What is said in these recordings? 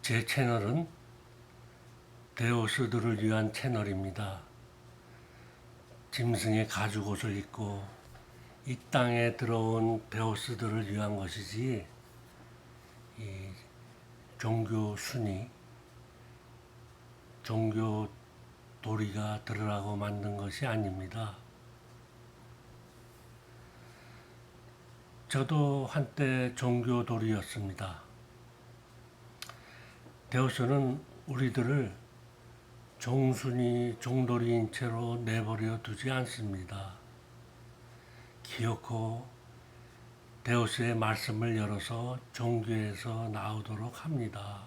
제 채널은 데오스들을 위한 채널입니다. 짐승의 가죽옷을 입고 이 땅에 들어온 데오스들을 위한 것이지 이 종교 순위, 종교 도리가 들으라고 만든 것이 아닙니다. 저도 한때 종교 도리였습니다. 데오스는 우리들을 종순이 종돌이인 채로 내버려 두지 않습니다. 기어코 데오스의 말씀을 열어서 종교에서 나오도록 합니다.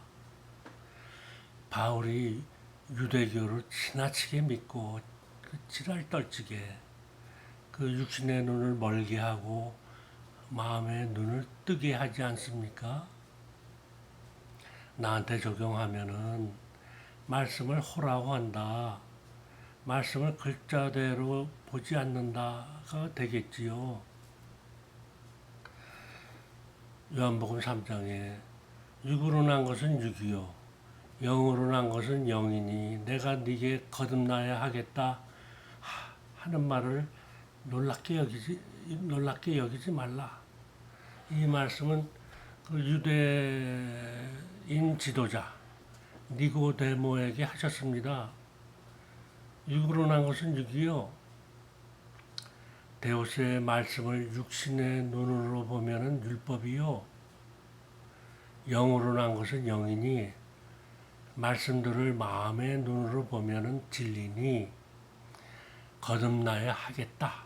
바울이 유대교를 지나치게 믿고 지랄 떨치게 그 육신의 눈을 멀게 하고 마음의 눈을 뜨게 하지 않습니까? 나한테 적용하면은 말씀을 호라고 한다. 말씀을 글자대로 보지 않는다가 되겠지요. 요한복음 3장에 육으로 난 것은 육이요 영으로 난 것은 영이니 내가 네게 거듭나야 하겠다 하는 말을 놀랍게 여기지 말라. 이 말씀은 그 유대인 지도자 니고데모에게 하셨습니다. 육으로 난 것은 육이요 데오스의 말씀을 육신의 눈으로 보면은 율법이요 영으로 난 것은 영이니 말씀들을 마음의 눈으로 보면은 진리니 거듭나야 하겠다.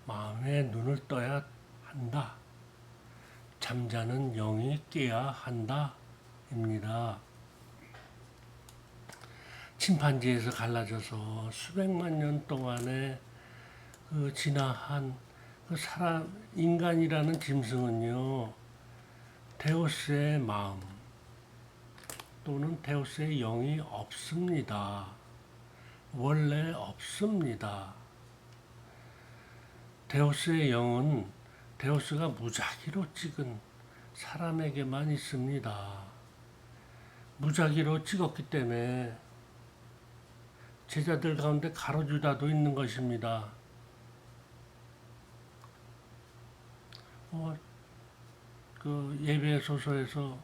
마음의 눈을 떠야 한다. 잠자는 영이 깨야 한다. 입니다. 침판지에서 갈라져서 수백만 년 동안에 그 진화한 그 사람, 인간이라는 짐승은요, 데오스의 마음 또는 데오스의 영이 없습니다. 원래 없습니다. 데오스의 영은 데오스가 무작위로 찍은 사람에게만 있습니다. 무작위로 찍었기 때문에 제자들 가운데 가로주다도 있는 것입니다. 그 예배소서에서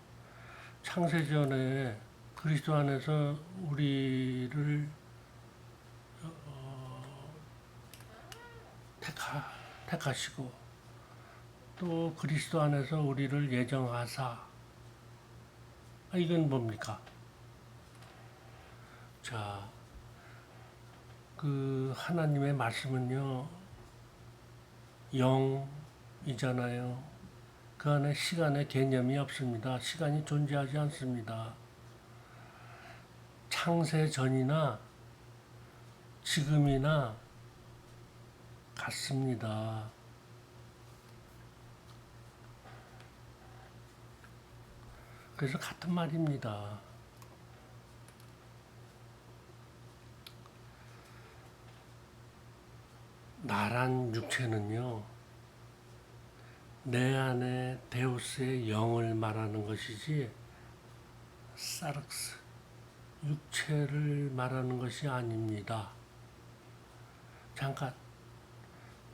창세전에 그리스도 안에서 우리를 택하시고 또 그리스도 안에서 우리를 예정하사 이건 뭡니까? 자, 그 하나님의 말씀은요 영이잖아요. 그 안에 시간의 개념이 없습니다. 시간이 존재하지 않습니다. 창세 전이나 지금이나 같습니다. 그래서 같은 말입니다. 나란 육체는요, 내 안에 데우스의 영을 말하는 것이지, 사르크스, 육체를 말하는 것이 아닙니다. 잠깐,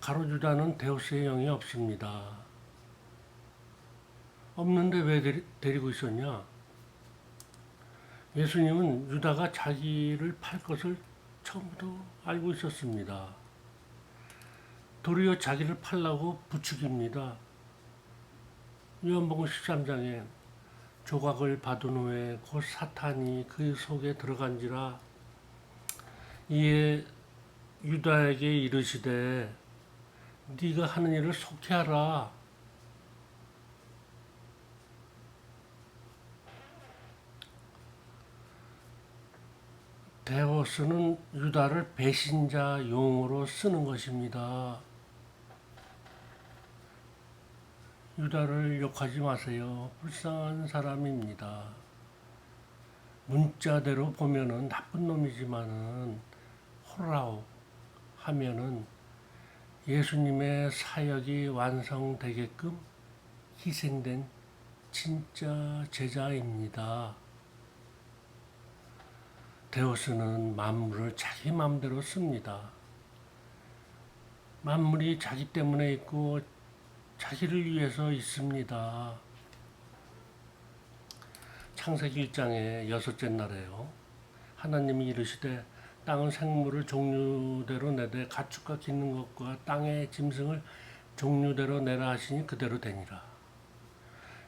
가로주다는 데우스의 영이 없습니다. 없는데 왜 데리고 있었냐? 예수님은 유다가 자기를 팔 것을 처음부터 알고 있었습니다. 도리어 자기를 팔라고 부추깁니다. 요한복음 13장에 조각을 받은 후에 곧 사탄이 그 속에 들어간지라 이에 유다에게 이르시되 네가 하는 일을 속히하라. 데오스는 유다를 배신자 용으로 쓰는 것입니다. 유다를 욕하지 마세요. 불쌍한 사람입니다. 문자대로 보면은 나쁜 놈이지만은 호라오 하면은 예수님의 사역이 완성되게끔 희생된 진짜 제자입니다. 데오스는 만물을 자기 마음대로 씁니다. 만물이 자기 때문에 있고 자기를 위해서 있습니다. 창세기 1장의 6째 날에요. 하나님이 이르시되 땅은 생물을 종류대로 내되 가축과 기는 것과 땅의 짐승을 종류대로 내라 하시니 그대로 되니라.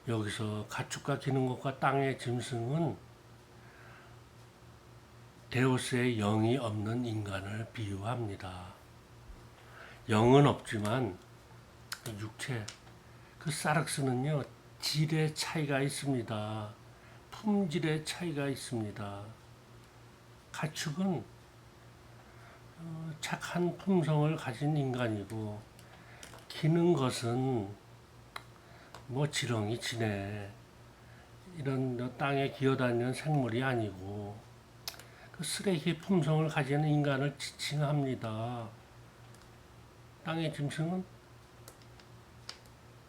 여기서 가축과 기는 것과 땅의 짐승은 데오스의 영이 없는 인간을 비유합니다. 영은 없지만 육체, 그 사륵스는요, 질의 차이가 있습니다. 품질의 차이가 있습니다. 가축은 착한 품성을 가진 인간이고, 기는 것은 뭐 지렁이 지네 이런 땅에 기어다니는 생물이 아니고 그 쓰레기 품성을 가지는 인간을 지칭합니다. 땅의 짐승은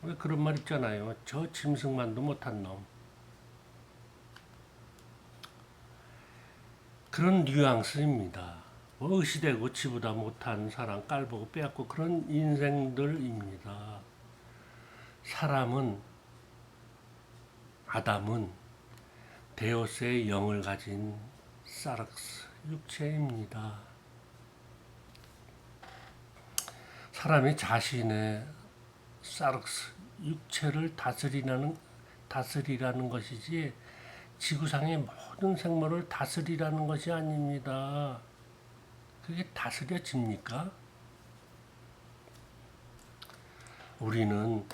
왜 그런 말 있잖아요. 저 짐승만도 못한 놈. 그런 뉘앙스입니다. 뭐 의시되고 지보다 못한 사람 깔보고 빼앗고 그런 인생들입니다. 사람은, 아담은 데오스의 영을 가진 사륵스 육체입니다. 사람이 자신의 사륵스 육체를 다스리라는 것이지 지구상의 모든 생물을 다스리라는 것이 아닙니다. 그게 다스려집니까? 우리는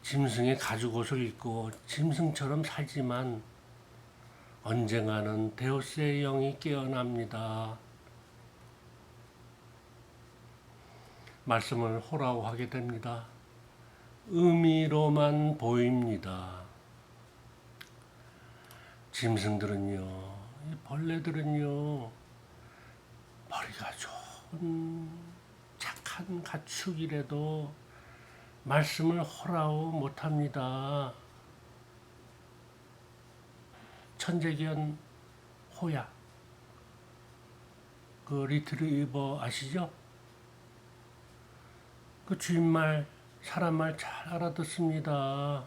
짐승의 가죽옷을 입고 짐승처럼 살지만 언젠가는 데오스의 영이 깨어납니다. 말씀을 호라고 하게 됩니다. 의미로만 보입니다. 짐승들은요, 벌레들은요, 머리가 좋은 착한 가축이라도 말씀을 호라고 못합니다. 천재견 호야, 그 리트리버 아시죠? 그 주인 말, 사람 말 잘 알아듣습니다.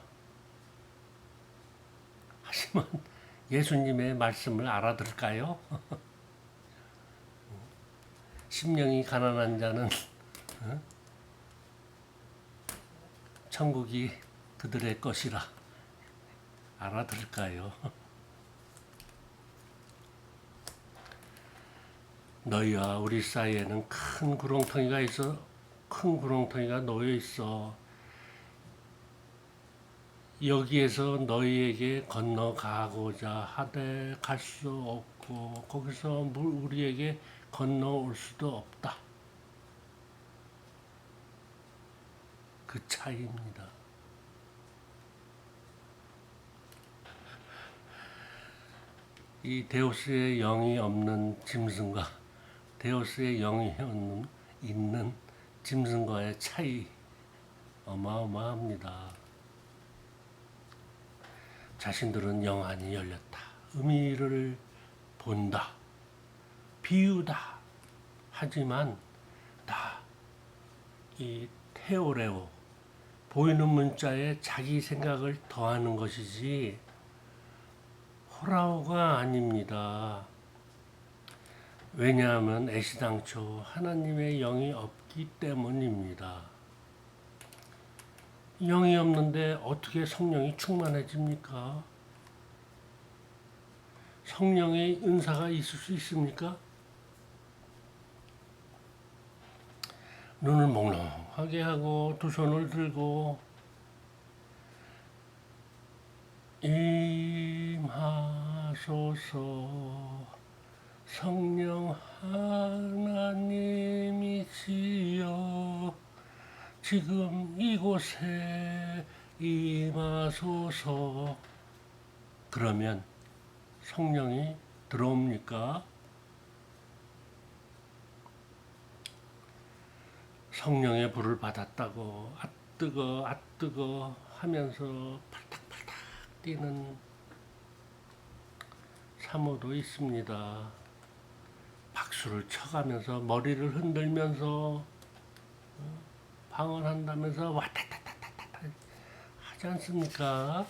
하지만 예수님의 말씀을 알아들을까요? 심령이 가난한 자는 천국이 그들의 것이라 알아들을까요? 너희와 우리 사이에는 큰 구렁텅이가 놓여 있어. 여기에서 너희에게 건너가고자 하되 갈 수 없고 거기서 우리에게 건너올 수도 없다. 그 차이입니다. 이 데오스의 영이 없는 짐승과 데오스의 영이 있는 짐승과의 차이 어마어마합니다. 자신들은 영안이 열렸다. 의미를 본다. 비유다. 하지만 다 이 테오레오, 보이는 문자에 자기 생각을 더하는 것이지 호라오가 아닙니다. 왜냐하면 애시당초 하나님의 영이 없기 때문입니다. 영이 없는데 어떻게 성령이 충만해집니까? 성령의 은사가 있을 수 있습니까? 눈을 몽롱하게 하고 두 손을 들고 임하소서 성령 하나님이시여 지금 이곳에 임하소서. 그러면 성령이 들어옵니까? 성령의 불을 받았다고 아 뜨거 하면서 팔딱팔딱 뛰는 사모도 있습니다. 박수를 쳐가면서 머리를 흔들면서 방언한다면서 와타타타타타 하지 않습니까?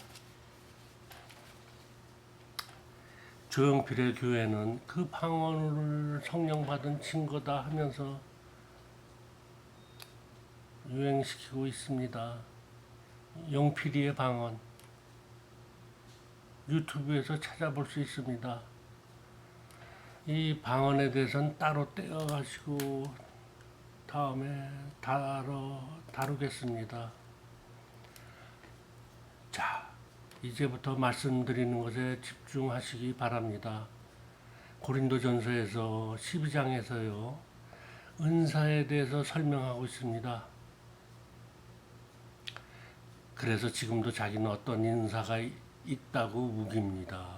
조용필의 교회는 그 방언을 성령 받은 친거다 하면서 유행시키고 있습니다. 용필이의 방언 유튜브에서 찾아볼 수 있습니다. 이 방언에 대해서는 따로 떼어가지고 다음에 다루겠습니다. 자, 이제부터 말씀드리는 것에 집중하시기 바랍니다. 고린도전서에서 12장에서요. 은사에 대해서 설명하고 있습니다. 그래서 지금도 자기는 어떤 은사가 있다고 우깁니다.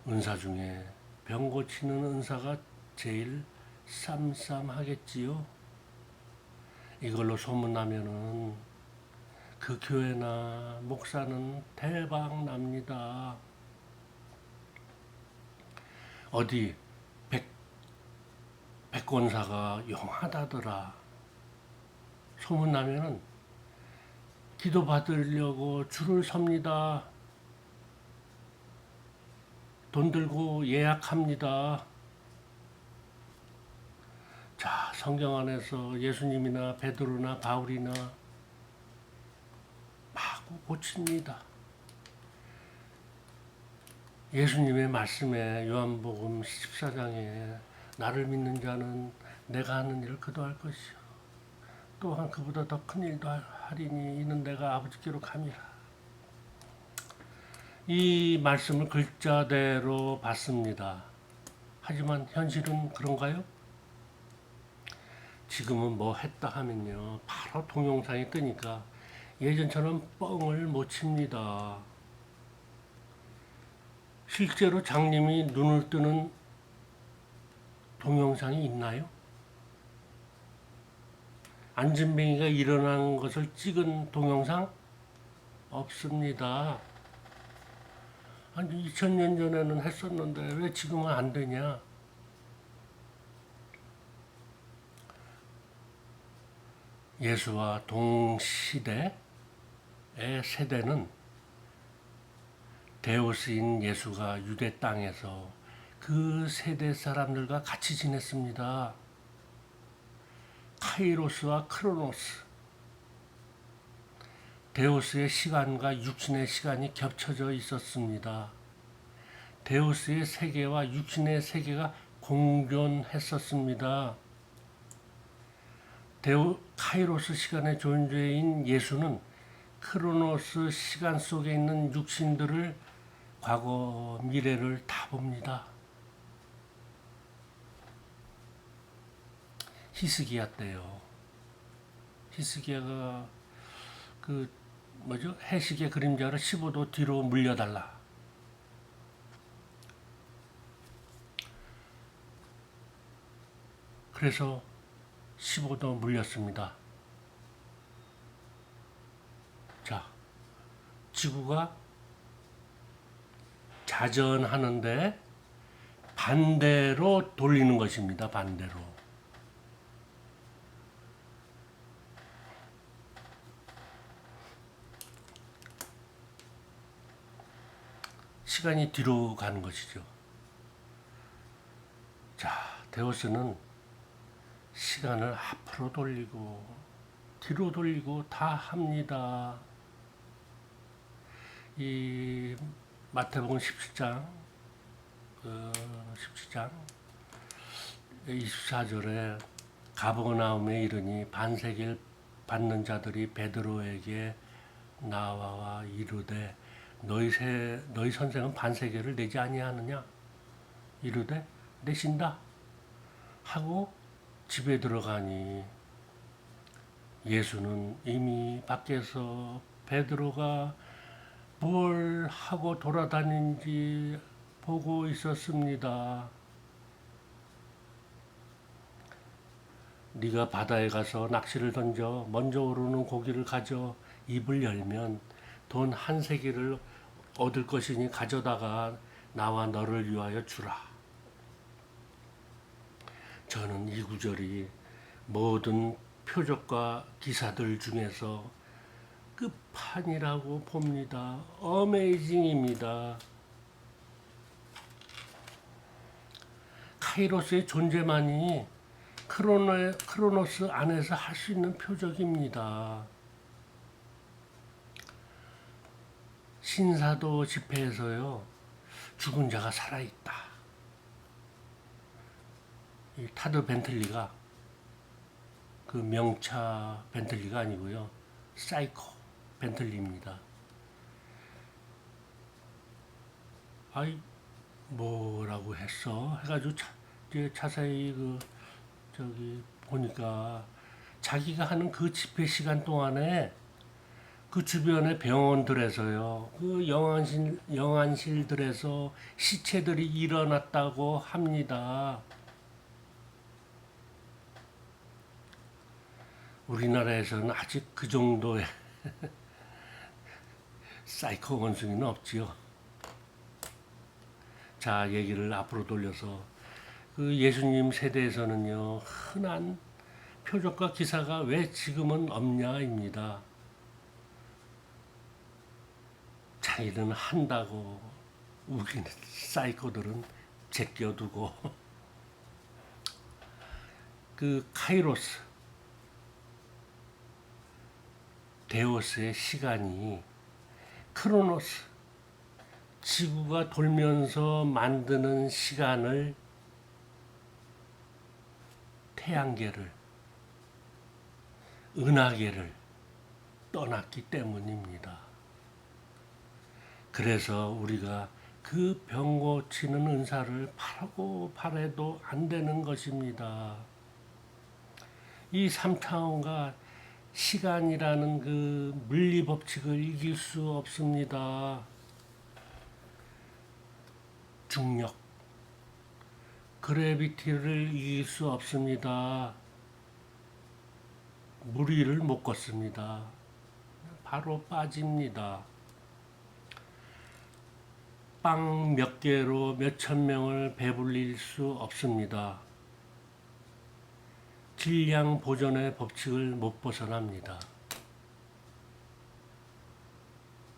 은사 중에 병 고치는 은사가 제일 쌈쌈하겠지요. 이걸로 소문나면은 그 교회나 목사는 대박 납니다. 어디 백권사가 용하다더라. 소문나면은 기도 받으려고 줄을 섭니다. 돈 들고 예약합니다. 자, 성경 안에서 예수님이나 베드로나 바울이나 마구 고칩니다. 예수님의 말씀에 요한복음 14장에 나를 믿는 자는 내가 하는 일을 그도 할 것이요 또한 그보다 더 큰 일도 하리니 이는 내가 아버지께로 감이라. 이 말씀을 글자대로 받습니다. 하지만 현실은 그런가요? 지금은 뭐 했다 하면요 바로 동영상이 뜨니까 예전처럼 뻥을 못 칩니다. 실제로 장님이 눈을 뜨는 동영상이 있나요? 안진뱅이가 일어난 것을 찍은 동영상? 없습니다. 아니 2000년 전에는 했었는데 왜 지금은 안 되냐? 예수와 동시대의 세대는 데우스인 예수가 유대 땅에서 그 세대 사람들과 같이 지냈습니다. 카이로스와 크로노스. 데우스의 시간과 육신의 시간이 겹쳐져 있었습니다. 데우스의 세계와 육신의 세계가 공존했었습니다. 카이로스 시간의 존재인 예수는 크로노스 시간 속에 있는 육신들을 과거, 미래를 다 봅니다. 히스기야 때요. 히스기야가 해식의 그림자를 15도 뒤로 물려달라. 그래서 15도 물렸습니다. 자, 지구가 자전하는데 반대로 돌리는 것입니다. 반대로. 시간이 뒤로 가는 것이죠. 자, 데우스는 시간을 앞으로 돌리고 뒤로 돌리고 다 합니다. 이 마태복음 17장 24절에 가버나움에 이르니 반세기를 받는 자들이 베드로에게 나와 이르되 너희 선생은 반세계를 내지 아니하느냐? 이르되 내신다 하고 집에 들어가니 예수는 이미 밖에서 베드로가 뭘 하고 돌아다니는지 보고 있었습니다. 네가 바다에 가서 낚시를 던져 먼저 오르는 고기를 가져 입을 열면 돈 한 세기를 얻을 것이니 가져다가 나와 너를 위하여 주라. 저는 이 구절이 모든 표적과 기사들 중에서 끝판이라고 봅니다. 어메이징입니다. 카이로스의 존재만이 크로노스 안에서 할 수 있는 표적입니다. 신사도 집회에서요, 죽은 자가 살아있다. 이 타드 벤틀리가, 그 명차 벤틀리가 아니고요, 사이코 벤틀리입니다. 아이, 뭐라고 했어? 해가지고 자세히 보니까 자기가 하는 그 집회 시간 동안에 그 주변의 병원들에서요, 그 영안실들에서 시체들이 일어났다고 합니다. 우리나라에서는 아직 그 정도의 사이코 원숭이는 없지요. 자, 얘기를 앞으로 돌려서 그 예수님 세대에서는요, 흔한 표적과 기사가 왜 지금은 없냐입니다. 자기는 한다고 우기는 사이코들은 제껴두고 그 카이로스 데오스의 시간이 크로노스 지구가 돌면서 만드는 시간을 태양계를 은하계를 떠났기 때문입니다. 그래서 우리가 그 병 고치는 은사를 바라고 바래도 안 되는 것입니다. 이 3차원과 시간이라는 그 물리 법칙을 이길 수 없습니다. 중력, 그래비티를 이길 수 없습니다. 무리를 못 걷습니다. 바로 빠집니다. 빵 몇 개로 몇천 명을 배불릴 수 없습니다. 질량 보존의 법칙을 못 벗어납니다.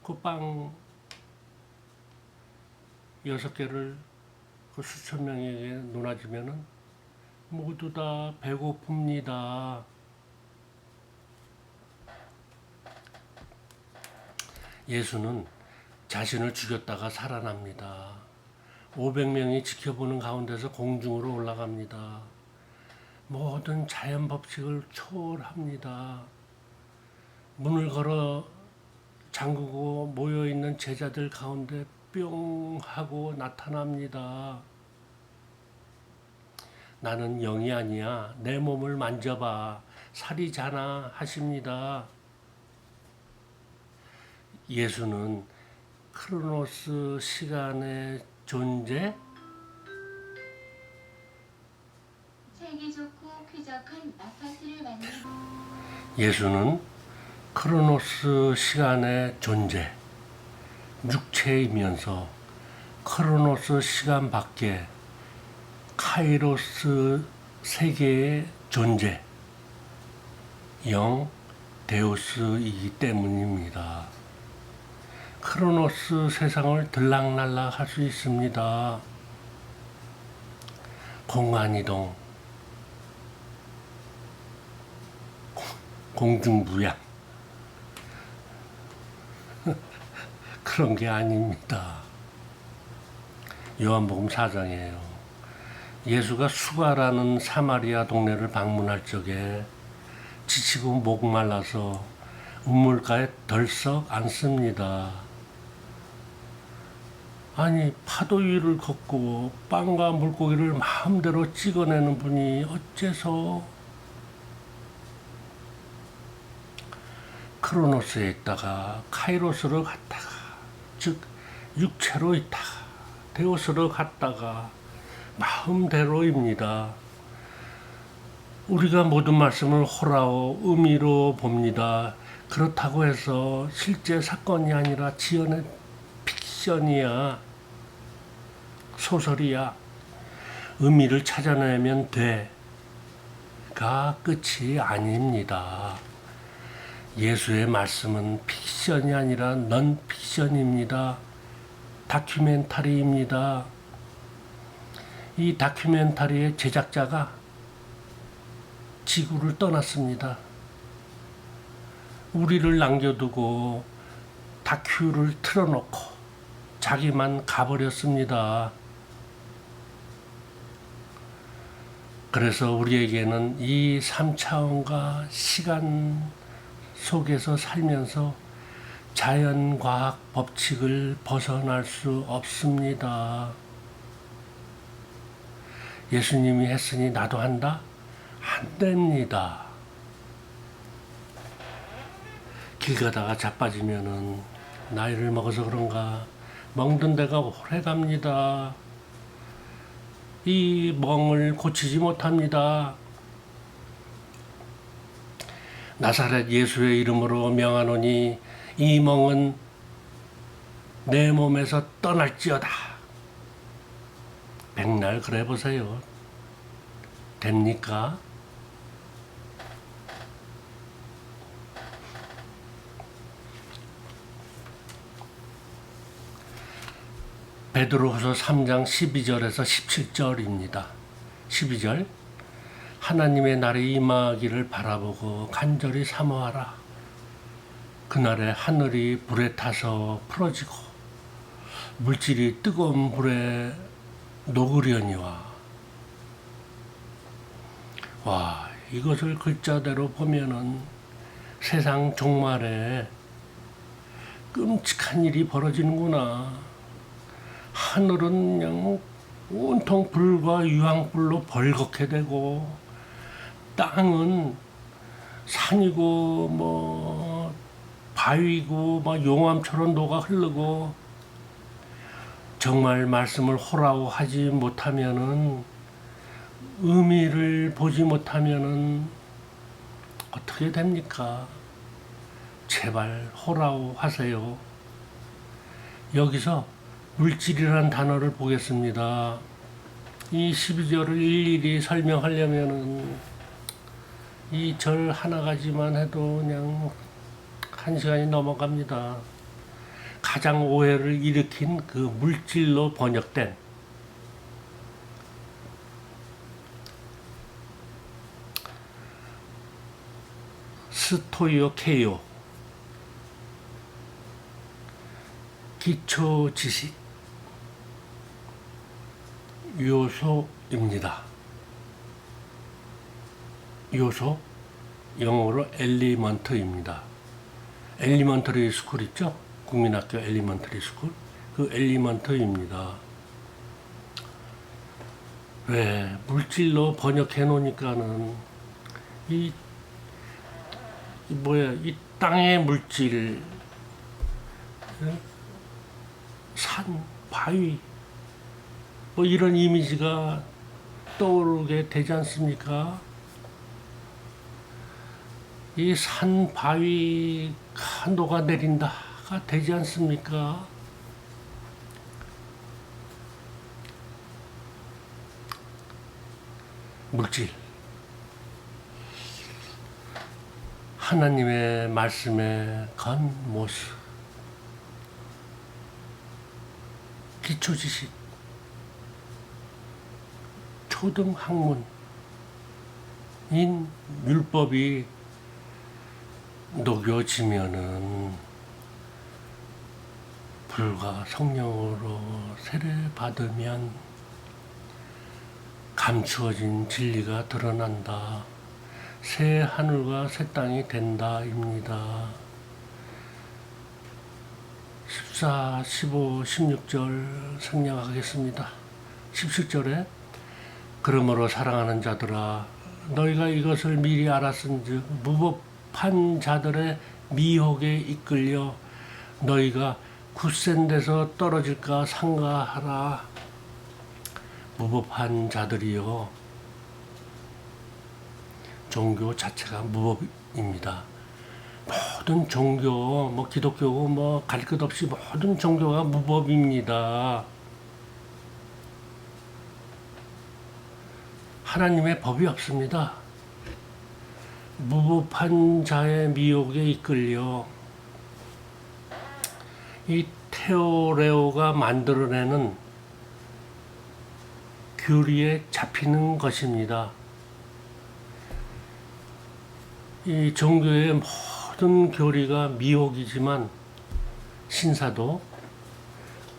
그 빵 6개를 그 수천 명에게 나눠주면은 모두 다 배고픕니다. 예수는 자신을 죽였다가 살아납니다. 500명이 지켜보는 가운데서 공중으로 올라갑니다. 모든 자연 법칙을 초월합니다. 문을 걸어 잠그고 모여있는 제자들 가운데 뿅 하고 나타납니다. 나는 영이 아니야. 내 몸을 만져봐. 살이 자나 하십니다. 예수는 크로노스 시간의 존재, 살기 좋고 쾌적한 아파트를 만들고 예수는 크로노스 시간의 존재, 육체이면서 크로노스 시간 밖에 카이로스 세계의 존재, 영 데우스이기 때문입니다. 크로노스 세상을 들락날락 할 수 있습니다. 공간이동, 공중부양 그런 게 아닙니다. 요한복음 4장이에요. 예수가 수가라는 사마리아 동네를 방문할 적에 지치고 목말라서 우물가에 덜썩 앉습니다. 아니, 파도 위를 걷고 빵과 물고기를 마음대로 찍어내는 분이 어째서 크로노스에 있다가 카이로스로 갔다가, 즉 육체로 있다가 데오스로 갔다가 마음대로입니다. 우리가 모든 말씀을 호라오 의미로 봅니다. 그렇다고 해서 실제 사건이 아니라 지어낸 픽션이야, 소설이야, 의미를 찾아내면 돼가 끝이 아닙니다. 예수의 말씀은 픽션이 아니라 넌 픽션입니다. 다큐멘터리입니다. 이 다큐멘터리의 제작자가 지구를 떠났습니다. 우리를 남겨두고 다큐를 틀어놓고 자기만 가버렸습니다. 그래서 우리에게는 이 3차원과 시간 속에서 살면서 자연과학 법칙을 벗어날 수 없습니다. 예수님이 했으니 나도 한다? 안 됩니다. 길 가다가 자빠지면은 나이를 먹어서 그런가 멍든 데가 오래 갑니다. 이 멍을 고치지 못합니다. 나사렛 예수의 이름으로 명하노니 이 멍은 내 몸에서 떠날지어다. 백날 그래 보세요. 됩니까? 베드로후서 3장 12절에서 17절입니다. 12절 하나님의 날이 임하기를 바라보고 간절히 사모하라. 그날에 하늘이 불에 타서 풀어지고 물질이 뜨거운 불에 녹으려니와. 와, 이것을 글자대로 보면은 세상 종말에 끔찍한 일이 벌어지는구나. 하늘은 그냥 온통 불과 유황불로 벌겋게 되고, 땅은 산이고 뭐 바위고 막 용암처럼 녹아 흐르고, 정말 말씀을 호라고 하지 못하면은, 의미를 보지 못하면은 어떻게 됩니까? 제발 호라고 하세요. 여기서 물질이라는 단어를 보겠습니다. 이 12절을 일일이 설명하려면은 이 절 하나 가지만 해도 그냥 1시간이 넘어갑니다. 가장 오해를 일으킨 그 물질로 번역된 스토이오케이오, 기초 지식 요소입니다. 요소, 영어로 엘리먼트입니다. 엘리먼터리 스쿨 있죠? 국민학교 엘리먼터리 스쿨, 그 엘리먼트입니다. 왜 물질로 번역해 놓으니까는 이 땅의 물질, 산, 바위, 뭐 이런 이미지가 떠오르게 되지 않습니까? 이 산, 바위가 녹아내린다가 되지 않습니까? 물질. 하나님의 말씀의 겉모습. 기초지식. 초등학문인 율법이 녹여지면은 불과 성령으로 세례받으면 감추어진 진리가 드러난다. 새 하늘과 새 땅이 된다입니다. 14, 15, 16절 생략하겠습니다. 17절에 그러므로 사랑하는 자들아 너희가 이것을 미리 알았은즉 무법한 자들의 미혹에 이끌려 너희가 굳센 데서 떨어질까 삼가하라. 무법한 자들이요, 종교 자체가 무법입니다. 모든 종교, 뭐 기독교고 뭐 갈 것 없이 모든 종교가 무법입니다. 하나님의 법이 없습니다. 무법한 자의 미혹에 이끌려 이 테오레오가 만들어내는 교리에 잡히는 것입니다. 이 종교의 모든 교리가 미혹이지만 신사도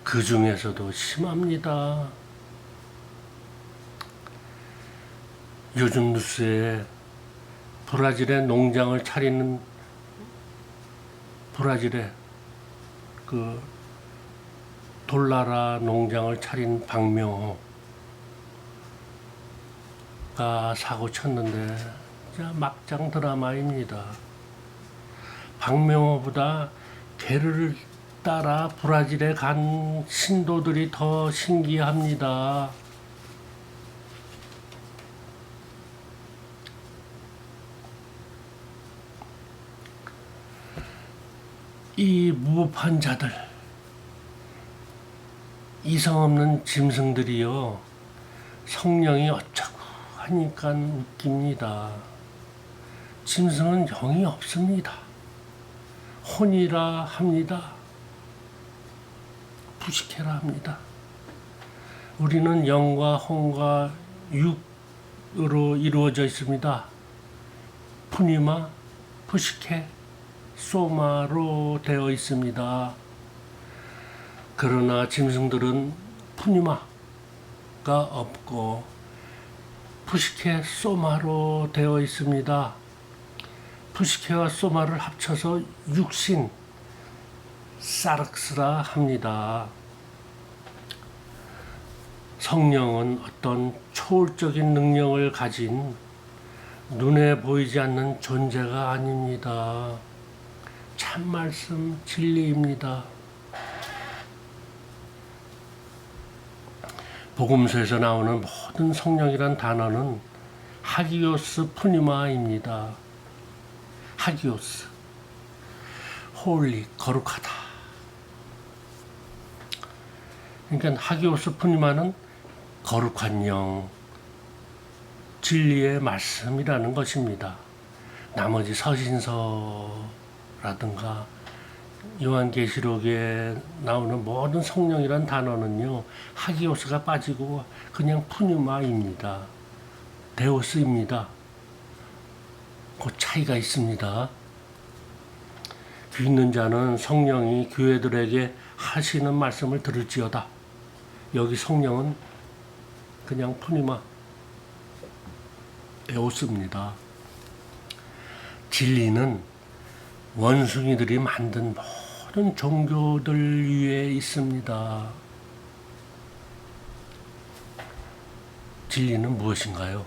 그 중에서도 심합니다. 요즘 뉴스에 브라질에 농장을 차리는 브라질에 그 돌나라 농장을 차린 박명호가 사고 쳤는데 진짜 막장 드라마입니다. 박명호보다 개를 따라 브라질에 간 신도들이 더 신기합니다. 이 무법한 자들, 이성 없는 짐승들이요, 성령이 어쩌고 하니까 웃깁니다. 짐승은 영이 없습니다. 혼이라 합니다. 부식해라 합니다. 우리는 영과 혼과 육으로 이루어져 있습니다. 푸니마, 부식해, 소마로 되어 있습니다. 그러나 짐승들은 푸니마가 없고 푸시케, 소마로 되어 있습니다. 푸시케와 소마를 합쳐서 육신, 사르크스라 합니다. 성령은 어떤 초월적인 능력을 가진 눈에 보이지 않는 존재가 아닙니다. 참말씀 진리입니다. 복음서에서 나오는 모든 성령이란 단어는 하기오스 푸니마입니다. 하기오스, 홀리, 거룩하다. 그러니까 하기오스 푸니마는 거룩한 영, 진리의 말씀이라는 것입니다. 나머지 서신서라든가 요한계시록에 나오는 모든 성령이란 단어는요, 하기오스가 빠지고 그냥 푸니마입니다. 데오스입니다. 그 차이가 있습니다. 귀 있는 자는 성령이 교회들에게 하시는 말씀을 들을지어다. 여기 성령은 그냥 푸니마, 데오스입니다. 진리는 원숭이들이 만든 모든 종교들 위에 있습니다. 진리는 무엇인가요?